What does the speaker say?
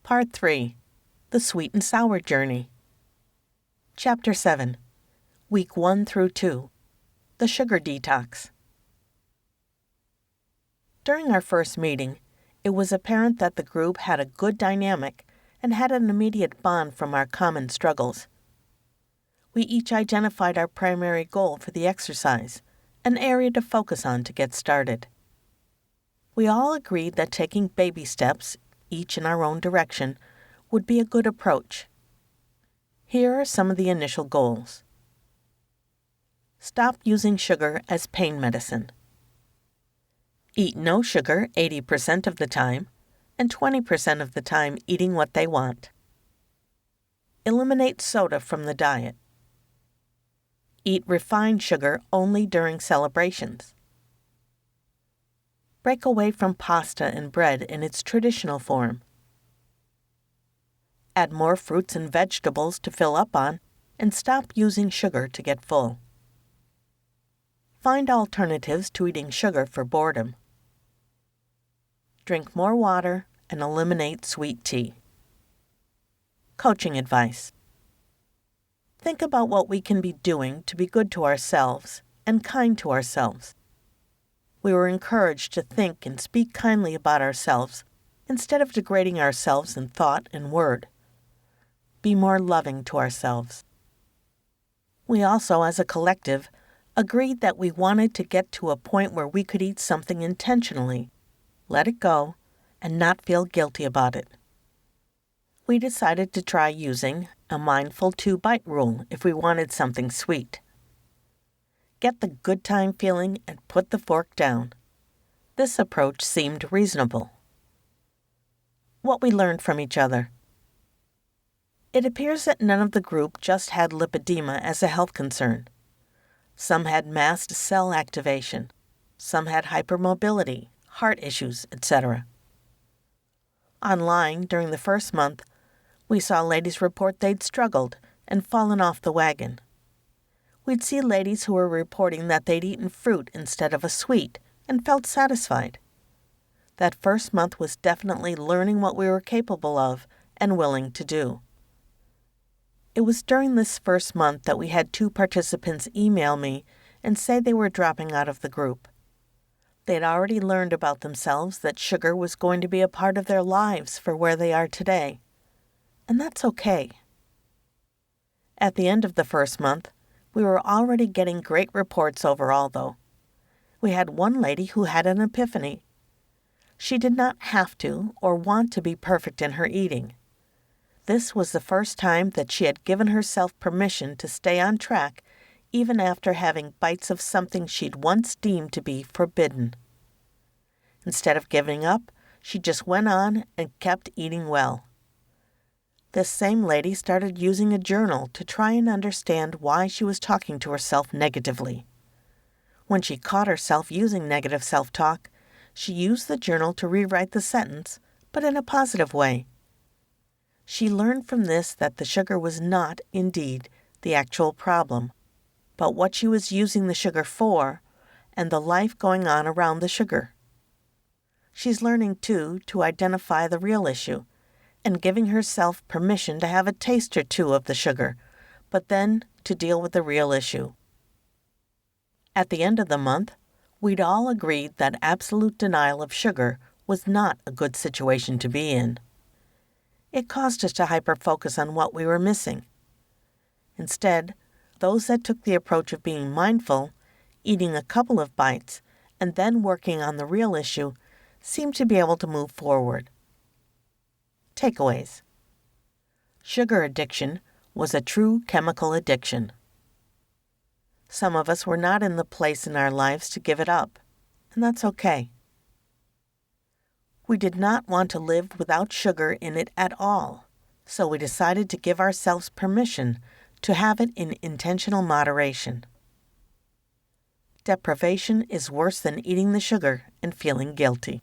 Part 3. The Sweet and Sour Journey. Chapter 7. Week 1 through 2. The Sugar Detox. During our first meeting, it was apparent that the group had a good dynamic and had an immediate bond from our common struggles. We each identified our primary goal for the exercise, an area to focus on to get started. We all agreed that taking baby steps, each in our own direction, would be a good approach. Here are some of the initial goals. Stop using sugar as pain medicine. Eat no sugar 80% of the time, and 20% of the time eating what they want. Eliminate soda from the diet. Eat refined sugar only during celebrations. Break away from pasta and bread in its traditional form. Add more fruits and vegetables to fill up on, and stop using sugar to get full. Find alternatives to eating sugar for boredom. Drink more water and eliminate sweet tea. Coaching advice. Think about what we can be doing to be good to ourselves and kind to ourselves. We were encouraged to think and speak kindly about ourselves instead of degrading ourselves in thought and word. Be more loving to ourselves. We also, as a collective, agreed that we wanted to get to a point where we could eat something intentionally, let it go, and not feel guilty about it. We decided to try using a mindful 2-bite rule if we wanted something sweet. Get the good time feeling and put the fork down. This approach seemed reasonable. What we learned from each other. It appears that none of the group just had lipedema as a health concern. Some had mast cell activation. Some had hypermobility, heart issues, etc. Online, during the first month, we saw ladies report they'd struggled and fallen off the wagon. We'd see ladies who were reporting that they'd eaten fruit instead of a sweet and felt satisfied. That first month was definitely learning what we were capable of and willing to do. It was during this first month that we had 2 participants email me and say they were dropping out of the group. They'd already learned about themselves that sugar was going to be a part of their lives for where they are today. And that's okay. At the end of the first month, we were already getting great reports overall, though. We had one lady who had an epiphany. She did not have to or want to be perfect in her eating. This was the first time that she had given herself permission to stay on track even after having bites of something she'd once deemed to be forbidden. Instead of giving up, she just went on and kept eating well. This same lady started using a journal to try and understand why she was talking to herself negatively. When she caught herself using negative self-talk, she used the journal to rewrite the sentence, but in a positive way. She learned from this that the sugar was not, indeed, the actual problem, but what she was using the sugar for and the life going on around the sugar. She's learning, too, to identify the real issue, and giving herself permission to have a taste or 2 of the sugar, but then to deal with the real issue. At the end of the month, we'd all agreed that absolute denial of sugar was not a good situation to be in. It caused us to hyper-focus on what we were missing. Instead, those that took the approach of being mindful, eating a couple of bites, and then working on the real issue, seemed to be able to move forward. Takeaways. Sugar addiction was a true chemical addiction. Some of us were not in the place in our lives to give it up, and that's okay. We did not want to live without sugar in it at all, so we decided to give ourselves permission to have it in intentional moderation. Deprivation is worse than eating the sugar and feeling guilty.